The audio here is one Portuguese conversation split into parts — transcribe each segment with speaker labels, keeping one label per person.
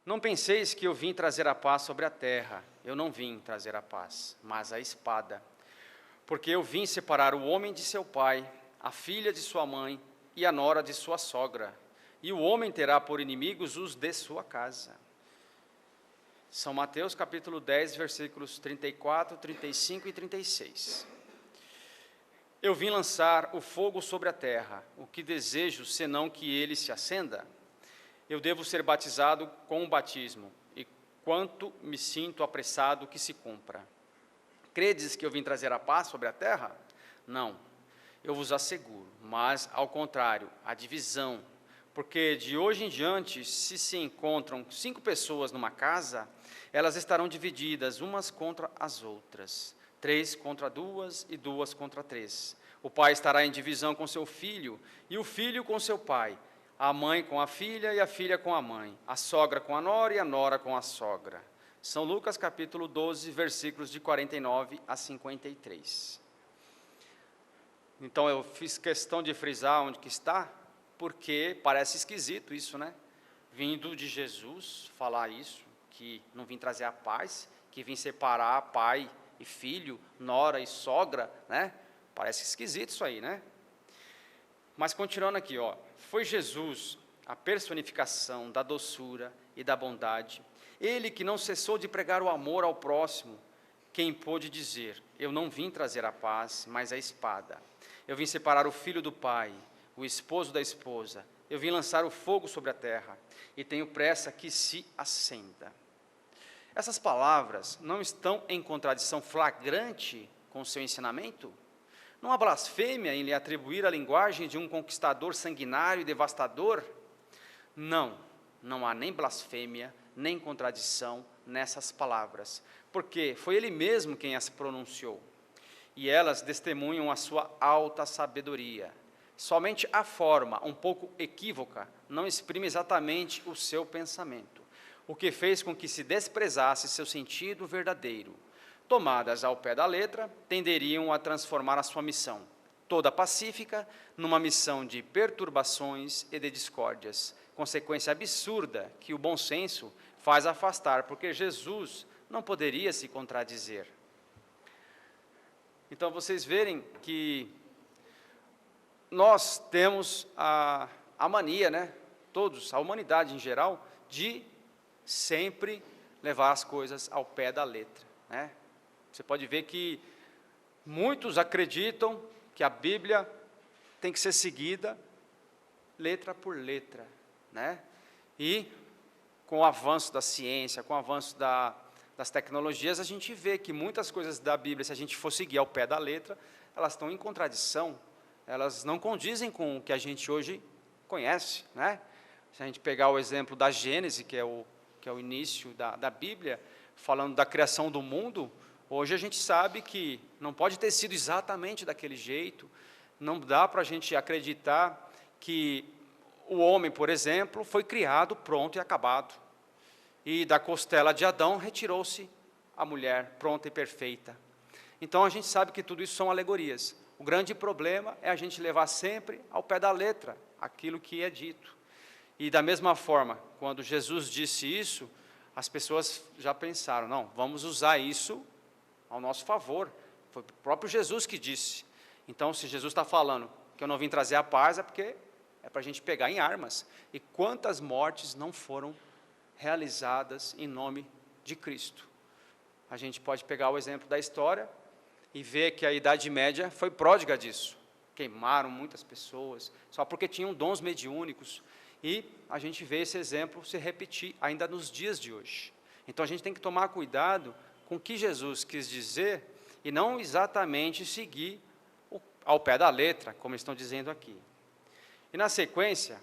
Speaker 1: Não penseis que eu vim trazer a paz sobre a terra. Eu não vim trazer a paz, mas a espada. Porque eu vim separar o homem de seu pai, a filha de sua mãe e a nora de sua sogra. E o homem terá por inimigos os de sua casa. São Mateus capítulo 10, versículos 34, 35 e 36. Eu vim lançar o fogo sobre a terra. O que desejo, senão que ele se acenda? Eu devo ser batizado com o batismo, e quanto me sinto apressado que se cumpra. Credes que eu vim trazer a paz sobre a terra? Não, eu vos asseguro, mas, ao contrário, a divisão. Porque de hoje em diante, se encontram 5 pessoas numa casa, elas estarão divididas umas contra as outras, 3 contra 2 e 2 contra 3. O pai estará em divisão com seu filho, e o filho com seu pai, a mãe com a filha e a filha com a mãe, a sogra com a nora e a nora com a sogra. São Lucas capítulo 12, versículos de 49 a 53. Então eu fiz questão de frisar onde que está, porque parece esquisito isso, né? Vindo de Jesus falar isso, que não vim trazer a paz, que vim separar pai e filho, nora e sogra, né? Parece esquisito isso aí, né? Mas continuando aqui, ó, foi Jesus a personificação da doçura e da bondade, ele que não cessou de pregar o amor ao próximo, quem pôde dizer, eu não vim trazer a paz, mas a espada. Eu vim separar o filho do pai, o esposo da esposa, eu vim lançar o fogo sobre a terra, e tenho pressa que se acenda. Essas palavras não estão em contradição flagrante com o seu ensinamento? Não há blasfêmia em lhe atribuir a linguagem de um conquistador sanguinário e devastador? Não, não há nem blasfêmia, nem contradição nessas palavras, porque foi ele mesmo quem as pronunciou, e elas testemunham a sua alta sabedoria. Somente a forma, um pouco equívoca, não exprime exatamente o seu pensamento, o que fez com que se desprezasse seu sentido verdadeiro. Tomadas ao pé da letra, tenderiam a transformar a sua missão, toda pacífica, numa missão de perturbações e de discórdias, consequência absurda que o bom senso faz afastar, porque Jesus não poderia se contradizer. Então, vocês verem que nós temos a mania, né, todos, a humanidade em geral, de sempre levar as coisas ao pé da letra, né? Você pode ver que muitos acreditam que a Bíblia tem que ser seguida letra por letra, né? E com o avanço da ciência, com o avanço das tecnologias, a gente vê que muitas coisas da Bíblia, se a gente for seguir ao pé da letra, elas estão em contradição, elas não condizem com o que a gente hoje conhece, né? Se a gente pegar o exemplo da Gênese, que é o início da Bíblia, falando da criação do mundo, hoje a gente sabe que não pode ter sido exatamente daquele jeito, não dá para a gente acreditar que o homem, por exemplo, foi criado pronto e acabado, e da costela de Adão retirou-se a mulher pronta e perfeita. Então a gente sabe que tudo isso são alegorias. O grande problema é a gente levar sempre ao pé da letra aquilo que é dito. E da mesma forma, quando Jesus disse isso, as pessoas já pensaram, não, vamos usar isso ao nosso favor. Foi o próprio Jesus que disse. Então, se Jesus está falando que eu não vim trazer a paz, é porque é para a gente pegar em armas. E quantas mortes não foram realizadas em nome de Cristo? A gente pode pegar o exemplo da história e ver que a Idade Média foi pródiga disso. Queimaram muitas pessoas, só porque tinham dons mediúnicos. E a gente vê esse exemplo se repetir ainda nos dias de hoje. Então, a gente tem que tomar cuidado com o que Jesus quis dizer e não exatamente seguir ao pé da letra, como estão dizendo aqui. E na sequência,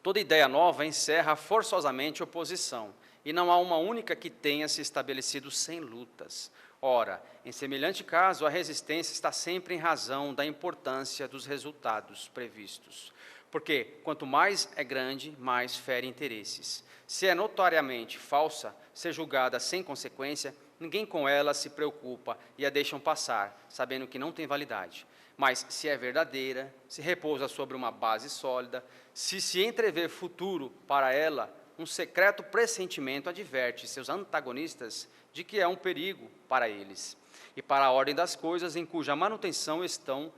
Speaker 1: toda ideia nova encerra forçosamente oposição, e não há uma única que tenha se estabelecido sem lutas. Ora, em semelhante caso, a resistência está sempre em razão da importância dos resultados previstos. Porque, quanto mais é grande, mais fere interesses. Se é notoriamente falsa, ser julgada sem consequência, ninguém com ela se preocupa e a deixam passar, sabendo que não tem validade. Mas, se é verdadeira, se repousa sobre uma base sólida, se entrevê futuro para ela, um secreto pressentimento adverte seus antagonistas de que é um perigo para eles e para a ordem das coisas em cuja manutenção estão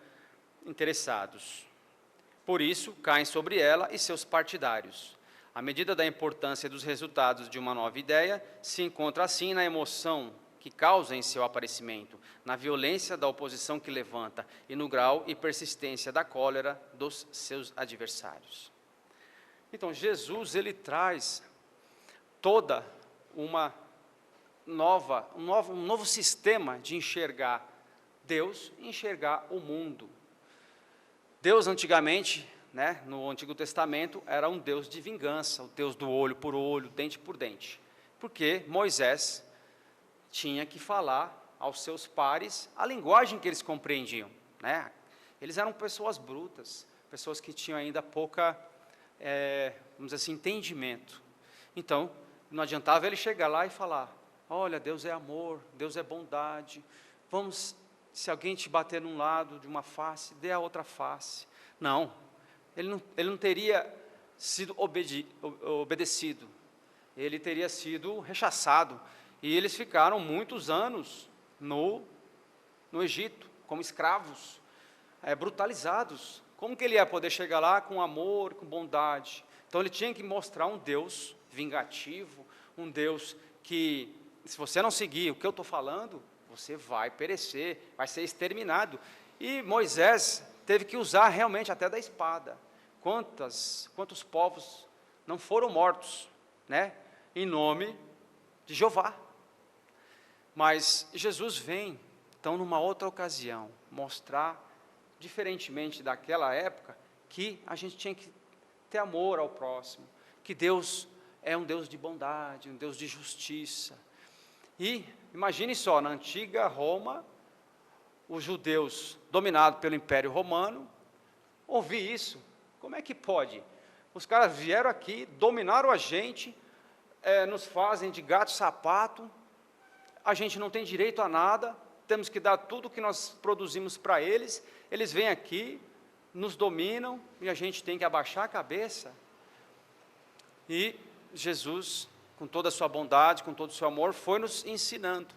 Speaker 1: interessados. Por isso, caem sobre ela e seus partidários. A medida da importância dos resultados de uma nova ideia se encontra assim na emoção que causa em seu aparecimento, na violência da oposição que levanta e no grau e persistência da cólera dos seus adversários. Então, Jesus, ele traz toda um novo sistema de enxergar Deus e enxergar o mundo. Deus, antigamente, no Antigo Testamento, era um Deus de vingança, o Deus do olho por olho, dente por dente, porque Moisés tinha que falar aos seus pares a linguagem que eles compreendiam. Eles eram pessoas brutas, pessoas que tinham ainda pouca, vamos dizer assim, entendimento. Então, não adiantava ele chegar lá e falar, olha, Deus é amor, Deus é bondade, se alguém te bater num lado de uma face, dê a outra face. Não, ele não teria sido obedecido, ele teria sido rechaçado, e eles ficaram muitos anos no Egito, como escravos, brutalizados. Como que ele ia poder chegar lá com amor, com bondade? Então ele tinha que mostrar um Deus vingativo, um Deus que, se você não seguir o que eu estou falando, você vai perecer, vai ser exterminado. E Moisés teve que usar realmente até da espada. Quantos povos não foram mortos, em nome de Jeová? Mas Jesus vem, então, numa outra ocasião, mostrar, diferentemente daquela época, que a gente tinha que ter amor ao próximo, que Deus é um Deus de bondade, um Deus de justiça. E imagine só, na antiga Roma, os judeus dominados pelo Império Romano, ouvir isso, como é que pode? Os caras vieram aqui, dominaram a gente, nos fazem de gato e sapato, a gente não tem direito a nada, temos que dar tudo que nós produzimos para eles, eles vêm aqui, nos dominam, e a gente tem que abaixar a cabeça. E Jesus, com toda a sua bondade, com todo o seu amor, foi nos ensinando.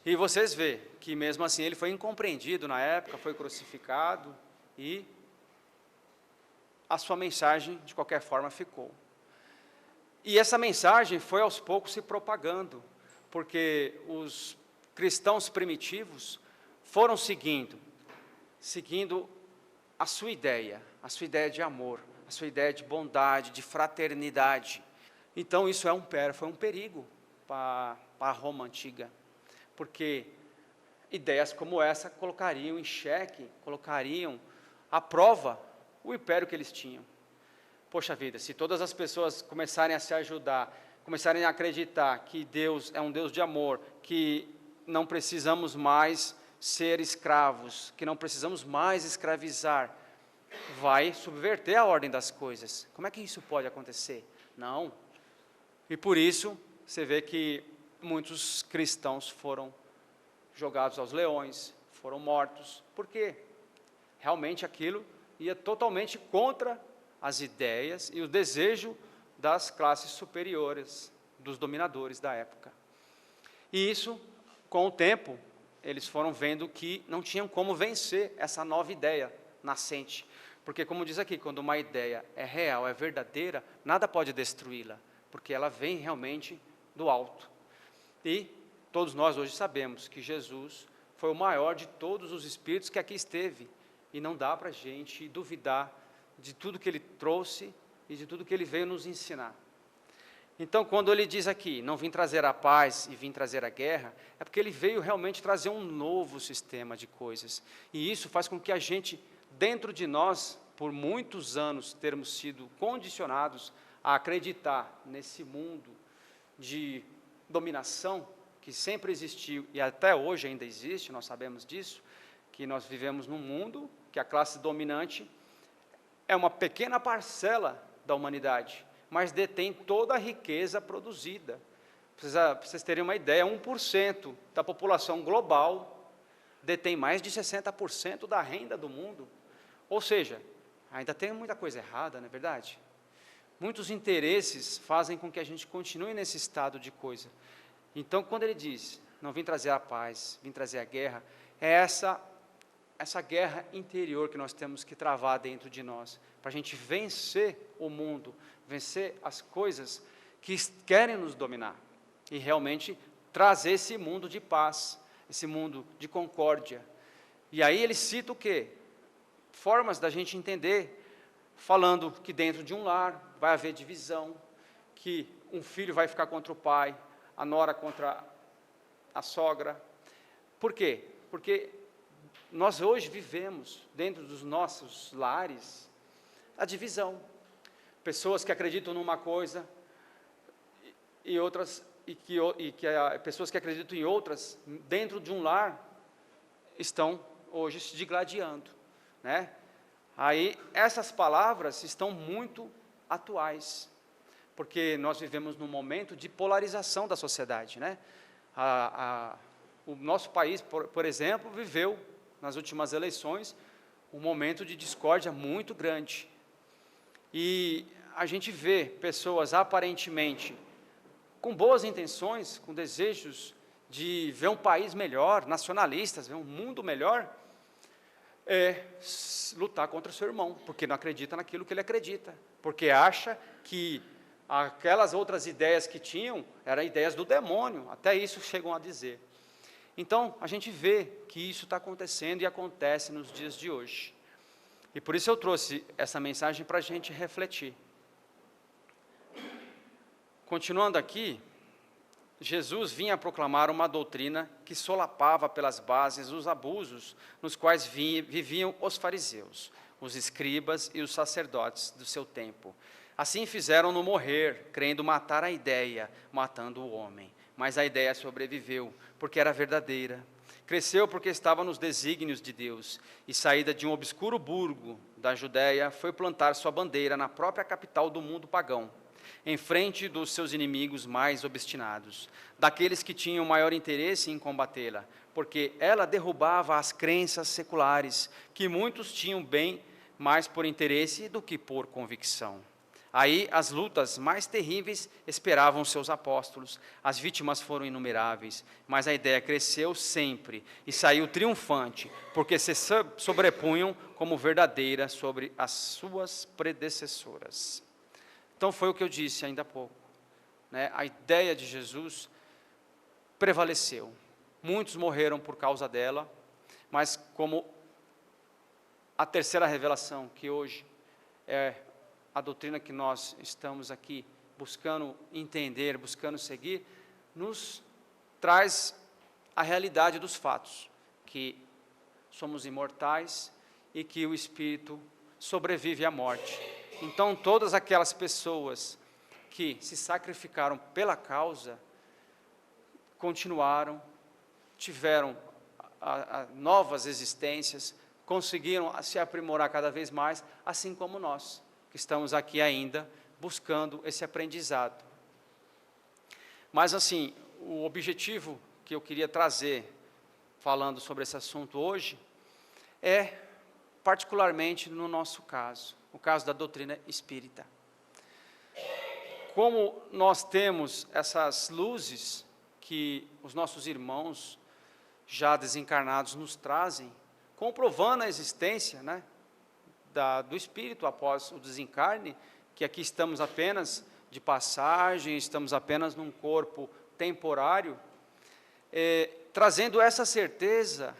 Speaker 1: E vocês veem que mesmo assim ele foi incompreendido na época, foi crucificado, e a sua mensagem de qualquer forma ficou. E essa mensagem foi aos poucos se propagando, porque os cristãos primitivos foram seguindo a sua ideia de amor, a sua ideia de bondade, de fraternidade. Então isso foi um perigo para a Roma antiga, porque ideias como essa colocariam em xeque, colocariam à prova o império que eles tinham. Poxa vida, se todas as pessoas começarem a se ajudar, começarem a acreditar que Deus é um Deus de amor, que não precisamos mais ser escravos, que não precisamos mais escravizar, vai subverter a ordem das coisas. Como é que isso pode acontecer? Não. E por isso, você vê que muitos cristãos foram jogados aos leões, foram mortos. Por quê? Realmente aquilo ia totalmente contra as ideias e o desejo das classes superiores, dos dominadores da época. E isso, com o tempo, eles foram vendo que não tinham como vencer essa nova ideia nascente. Porque, como diz aqui, quando uma ideia é real, é verdadeira, nada pode destruí-la, porque ela vem realmente do alto. E todos nós hoje sabemos que Jesus foi o maior de todos os espíritos que aqui esteve, e não dá para a gente duvidar de tudo que ele trouxe e de tudo que ele veio nos ensinar. Então, quando ele diz aqui, não vim trazer a paz e vim trazer a guerra, é porque ele veio realmente trazer um novo sistema de coisas. E isso faz com que a gente, dentro de nós, por muitos anos, termos sido condicionados a acreditar nesse mundo de dominação, que sempre existiu e até hoje ainda existe, nós sabemos disso, que nós vivemos num mundo que a classe dominante é uma pequena parcela da humanidade, mas detém toda a riqueza produzida. Para vocês terem uma ideia, 1% da população global detém mais de 60% da renda do mundo. Ou seja, ainda tem muita coisa errada, não é verdade? muitos interesses fazem com que a gente continue nesse estado de coisa. Então, quando ele diz, não vim trazer a paz, vim trazer a guerra, é essa guerra interior que nós temos que travar dentro de nós, para a gente vencer o mundo, vencer as coisas que querem nos dominar, e realmente trazer esse mundo de paz, esse mundo de concórdia. E aí ele cita o quê? Formas da gente entender, falando que dentro de um lar vai haver divisão, que um filho vai ficar contra o pai, a nora contra a sogra. Por quê? Porque nós hoje vivemos, dentro dos nossos lares, a divisão. Pessoas que acreditam numa coisa e outras, pessoas que acreditam em outras, dentro de um lar, estão hoje se digladiando, né? Aí, essas palavras estão muito atuais, porque nós vivemos num momento de polarização da sociedade, né? O nosso país, por exemplo, viveu, nas últimas eleições, um momento de discórdia muito grande. E a gente vê pessoas, aparentemente, com boas intenções, com desejos de ver um país melhor, nacionalistas, ver um mundo melhor, lutar contra o seu irmão, porque não acredita naquilo que ele acredita, porque acha que aquelas outras ideias que tinham eram ideias do demônio, até isso chegam a dizer. Então, a gente vê que isso está acontecendo e acontece nos dias de hoje. E por isso eu trouxe essa mensagem para a gente refletir. Continuando aqui, Jesus vinha proclamar uma doutrina que solapava pelas bases os abusos nos quais viviam os fariseus, os escribas e os sacerdotes do seu tempo. Assim fizeram-no morrer, crendo matar a ideia, matando o homem. Mas a ideia sobreviveu, porque era verdadeira. Cresceu porque estava nos desígnios de Deus, e saída de um obscuro burgo da Judéia, foi plantar sua bandeira na própria capital do mundo pagão, em frente dos seus inimigos mais obstinados, daqueles que tinham maior interesse em combatê-la, porque ela derrubava as crenças seculares, que muitos tinham bem mais por interesse do que por convicção. Aí as lutas mais terríveis esperavam seus apóstolos, as vítimas foram inumeráveis, mas a ideia cresceu sempre e saiu triunfante, porque se sobrepunham como verdadeira sobre as suas predecessoras. Então foi o que eu disse ainda há pouco, né? A ideia de Jesus prevaleceu, muitos morreram por causa dela, mas como a terceira revelação, que hoje é a doutrina que nós estamos aqui buscando entender, buscando seguir, nos traz a realidade dos fatos, que somos imortais e que o Espírito sobrevive à morte. Então, todas aquelas pessoas que se sacrificaram pela causa, continuaram, tiveram novas existências, conseguiram se aprimorar cada vez mais, assim como nós, que estamos aqui ainda buscando esse aprendizado. Mas assim, o objetivo que eu queria trazer, falando sobre esse assunto hoje, é particularmente no nosso caso, o caso da doutrina espírita. Como nós temos essas luzes que os nossos irmãos já desencarnados nos trazem, comprovando a existência, né, do espírito após o desencarne, que aqui estamos apenas de passagem, estamos apenas num corpo temporário, trazendo essa certeza,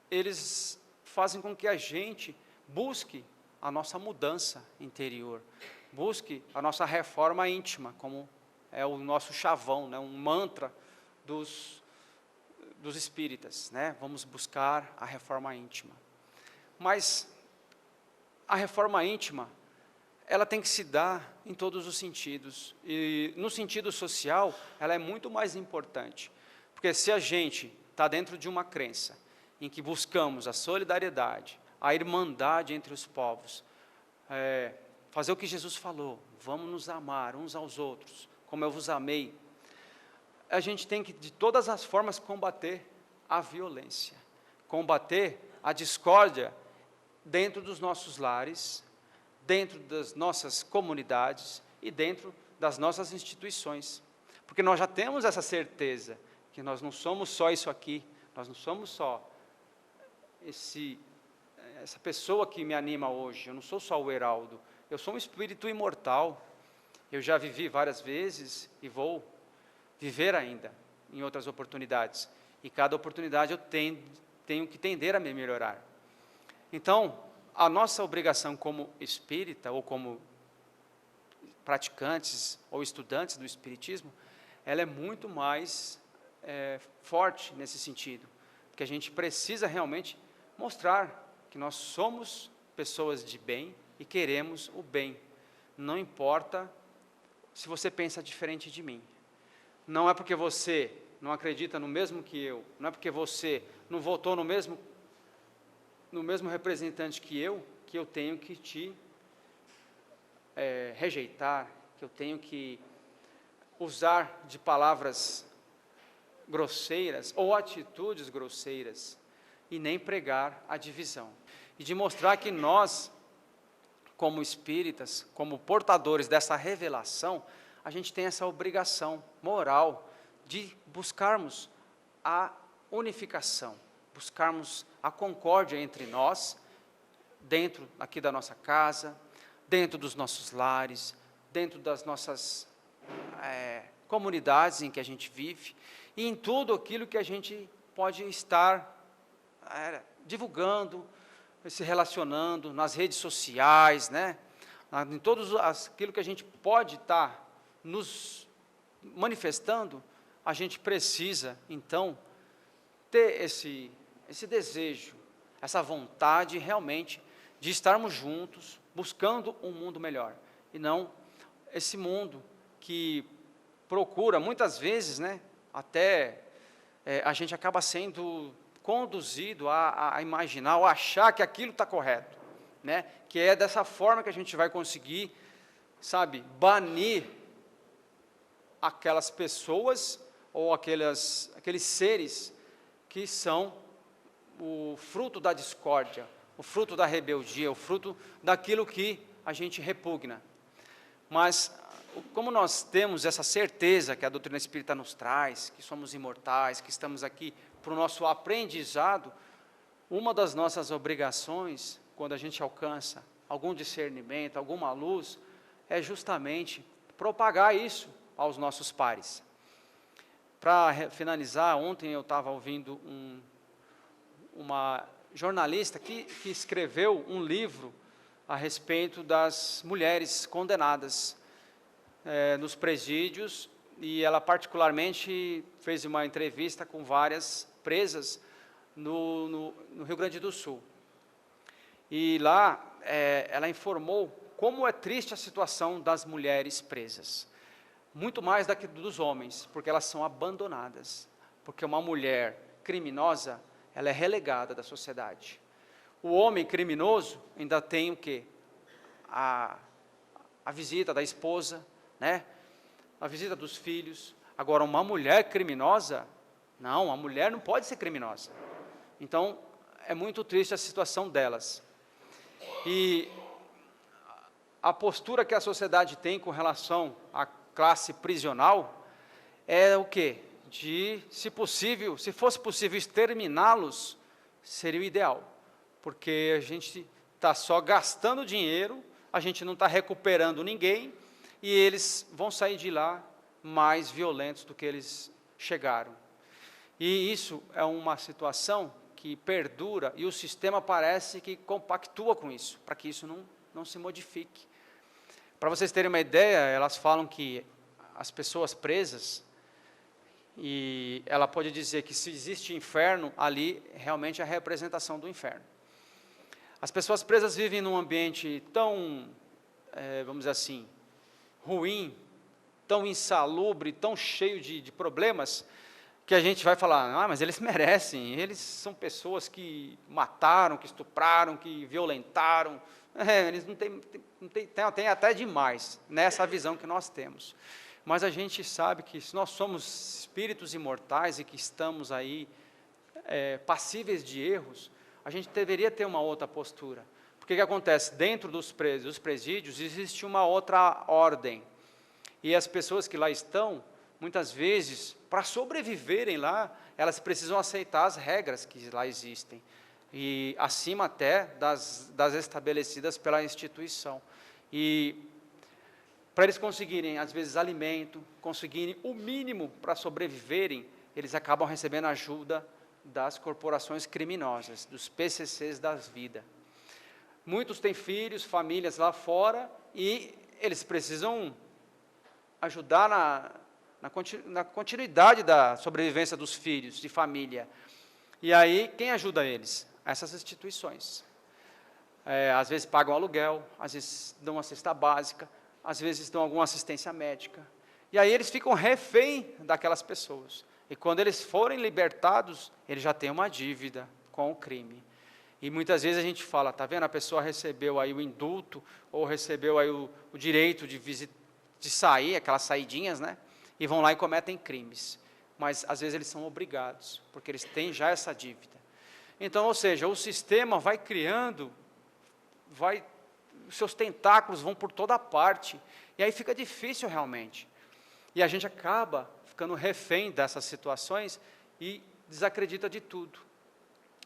Speaker 1: eles fazem com que a gente busque a nossa mudança interior, busque a nossa reforma íntima, como é o nosso chavão, né, um mantra dos espíritas, né? Vamos buscar a reforma íntima. Mas a reforma íntima, ela tem que se dar em todos os sentidos, e no sentido social, ela é muito mais importante, porque se a gente está dentro de uma crença, em que buscamos a solidariedade, a irmandade entre os povos, fazer o que Jesus falou, vamos nos amar uns aos outros, como eu vos amei, a gente tem que, de todas as formas, combater a violência, combater a discórdia dentro dos nossos lares, dentro das nossas comunidades e dentro das nossas instituições. Porque nós já temos essa certeza, que nós não somos só isso aqui, nós não somos só essa pessoa que me anima hoje, eu não sou só o Heraldo, eu sou um espírito imortal, eu já vivi várias vezes e vou viver ainda em outras oportunidades, e cada oportunidade eu tenho que tender a me melhorar. Então, a nossa obrigação como espírita, ou como praticantes ou estudantes do espiritismo, ela é muito mais forte nesse sentido, porque a gente precisa realmente mostrar que nós somos pessoas de bem e queremos o bem, não importa se você pensa diferente de mim, não é porque você não acredita no mesmo que eu, não é porque você não votou no mesmo representante que eu tenho que te rejeitar, que eu tenho que usar de palavras grosseiras ou atitudes grosseiras e nem pregar a divisão. E de mostrar que nós, como espíritas, como portadores dessa revelação, a gente tem essa obrigação moral de buscarmos a unificação, buscarmos a concórdia entre nós, dentro aqui da nossa casa, dentro dos nossos lares, dentro das nossas comunidades em que a gente vive, e em tudo aquilo que a gente pode estar divulgando, se relacionando nas redes sociais, né? Em tudo aquilo que a gente pode estar nos manifestando, a gente precisa, então, ter esse desejo, essa vontade realmente de estarmos juntos, buscando um mundo melhor, e não esse mundo que procura, muitas vezes, né, até a gente acaba sendo conduzido a imaginar, ou achar que aquilo está correto, né, que é dessa forma que a gente vai conseguir, sabe, banir aquelas pessoas, ou aqueles seres que são o fruto da discórdia, o fruto da rebeldia, o fruto daquilo que a gente repugna. Mas, como nós temos essa certeza que a doutrina espírita nos traz, que somos imortais, que estamos aqui para o nosso aprendizado, uma das nossas obrigações, quando a gente alcança algum discernimento, alguma luz, é justamente propagar isso aos nossos pares. Para finalizar, ontem eu estava ouvindo uma jornalista que escreveu um livro a respeito das mulheres condenadas nos presídios, e ela particularmente fez uma entrevista com várias presas no Rio Grande do Sul. E lá ela informou como é triste a situação das mulheres presas, muito mais do que dos homens, porque elas são abandonadas, porque uma mulher criminosa, ela é relegada da sociedade. O homem criminoso ainda tem o quê? A visita da esposa, né? A visita dos filhos. Agora, uma mulher criminosa, não, a mulher não pode ser criminosa. Então, é muito triste a situação delas. E a postura que a sociedade tem com relação à classe prisional é o quê? De, se fosse possível exterminá-los, seria o ideal, porque a gente está só gastando dinheiro, a gente não está recuperando ninguém, e eles vão sair de lá mais violentos do que eles chegaram. E isso é uma situação que perdura, e o sistema parece que compactua com isso, para que isso não se modifique. Para vocês terem uma ideia, elas falam que as pessoas presas, e ela pode dizer que se existe inferno, ali realmente é a representação do inferno. As pessoas presas vivem num ambiente tão, vamos dizer assim, ruim, tão insalubre, tão cheio de problemas, que a gente vai falar, mas eles merecem, eles são pessoas que mataram, que estupraram, que violentaram, eles não têm até demais, nessa visão que nós temos. Mas a gente sabe que se nós somos espíritos imortais e que estamos aí passíveis de erros, a gente deveria ter uma outra postura. Porque o que acontece? Dentro dos presídios existe uma outra ordem. E as pessoas que lá estão, muitas vezes, para sobreviverem lá, elas precisam aceitar as regras que lá existem, e acima até das estabelecidas pela instituição. E para eles conseguirem, às vezes, alimento, conseguirem o mínimo para sobreviverem, eles acabam recebendo ajuda das corporações criminosas, dos PCCs das vidas. Muitos têm filhos, famílias lá fora, e eles precisam ajudar na continuidade da sobrevivência dos filhos, de família. E aí, quem ajuda eles? Essas instituições. Às vezes pagam aluguel, às vezes dão uma cesta básica, às vezes dão alguma assistência médica. E aí eles ficam refém daquelas pessoas. E quando eles forem libertados, eles já têm uma dívida com o crime. E muitas vezes a gente fala, tá vendo, a pessoa recebeu aí o indulto, ou recebeu aí o direito de sair, aquelas saidinhas, né? E vão lá e cometem crimes. Mas às vezes eles são obrigados, porque eles têm já essa dívida. Então, ou seja, o sistema vai criando, os seus tentáculos vão por toda parte, e aí fica difícil realmente. E a gente acaba ficando refém dessas situações e desacredita de tudo.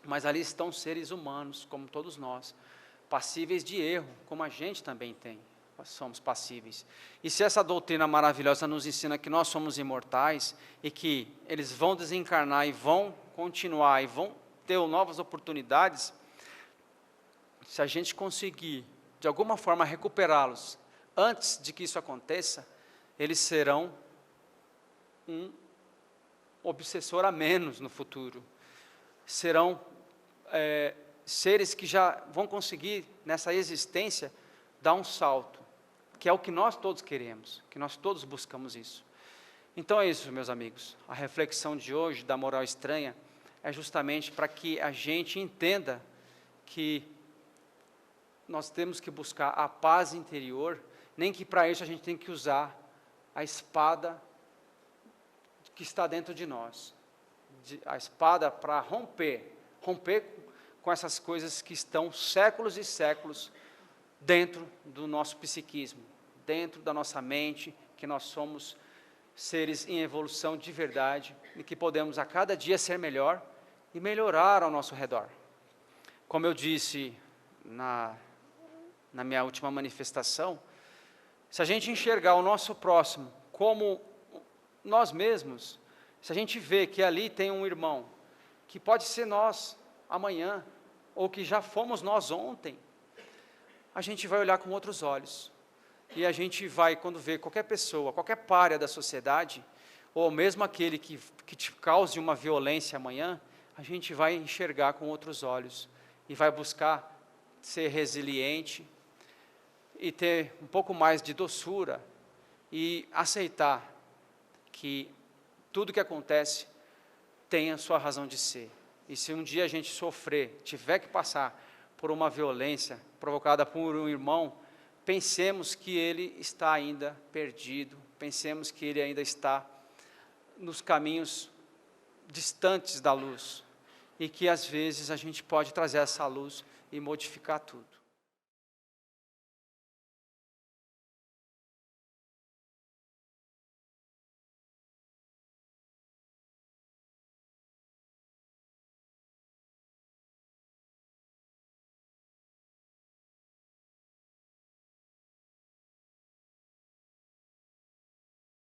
Speaker 1: Mas ali estão seres humanos, como todos nós, passíveis de erro, como a gente também tem, somos passíveis. E se essa doutrina maravilhosa nos ensina que nós somos imortais, e que eles vão desencarnar e vão continuar, e vão ter novas oportunidades, se a gente conseguir, de alguma forma, recuperá-los, antes de que isso aconteça, eles serão um obsessor a menos no futuro. Serão seres que já vão conseguir, nessa existência, dar um salto, que é o que nós todos queremos, que nós todos buscamos isso. Então é isso, meus amigos. A reflexão de hoje, da moral estranha, é justamente para que a gente entenda que nós temos que buscar a paz interior, nem que para isso a gente tem que usar a espada que está dentro de nós. A espada para romper com essas coisas que estão séculos e séculos dentro do nosso psiquismo, dentro da nossa mente, que nós somos seres em evolução de verdade e que podemos a cada dia ser melhor e melhorar ao nosso redor. Como eu disse na minha última manifestação, se a gente enxergar o nosso próximo como nós mesmos, se a gente vê que ali tem um irmão, que pode ser nós amanhã, ou que já fomos nós ontem, a gente vai olhar com outros olhos. E a gente vai, quando vê qualquer pessoa, qualquer pária da sociedade, ou mesmo aquele que te cause uma violência amanhã, a gente vai enxergar com outros olhos, e vai buscar ser resiliente, e ter um pouco mais de doçura, e aceitar que tudo que acontece tem a sua razão de ser. E se um dia a gente sofrer, tiver que passar por uma violência provocada por um irmão, pensemos que ele está ainda perdido, pensemos que ele ainda está nos caminhos distantes da luz, e que às vezes a gente pode trazer essa luz e modificar tudo.